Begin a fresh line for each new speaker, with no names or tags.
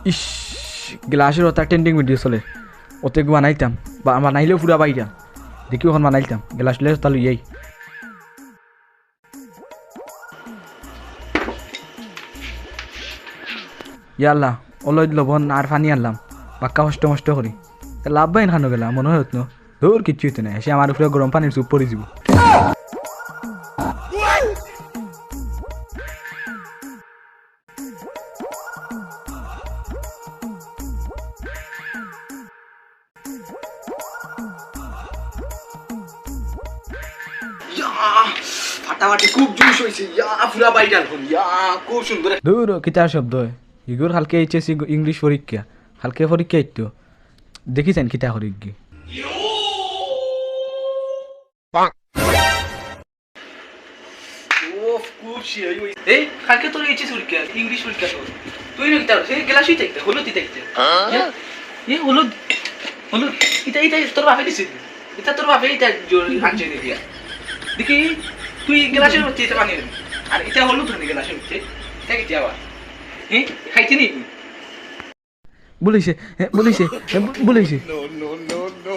ইস গ্লাসের ওটা trending video চলে ওতে বানাইতাম বা বানাইলেও পুরা বাইরা দেখি ওখান বানাইতাম গ্লাস লেস তাহলে এই ইয়াল্লা ওলই লবণ আর পানি আনলাম পাক্কা কষ্ট মষ্ট করি লাভ বাইন খানো গেলা মনে হয় ন দূর কিচ্ছু হইতে নাই এসে আমার উপরে গরম পানির চুপ পড়ে যাব
ফাটাফাটি খুব জোশ হয়েছে পুরা ভাইরাল হল খুব সুন্দর
দূর কিতার শব্দ ইগুর হালকে এইচএসসি ইংলিশ পরীক্ষা হালকে পরীক্ষা এইতো দেখিছেন কিতা করি গি
এই কালকে তোর এইচএস পরীক্ষা ইংলিশ পরীক্ষা তোর তুই না কিতা সেই গ্লাসই থাকতে হলুদ থাকতে এই হলুদ হলুদ এটা এটা তোর বাপে দিছিস এটা তোর বাপে এটা জোর আনছে দিয়া দেখি তুই গ্লাসের মধ্যে এটা পানি আর এটা হলুদ হয়ে গ্লাসের মধ্যে এটা কি যাওয়া খাইতে নি
বলেছে বলেছে বলেছে
No, no, no, no.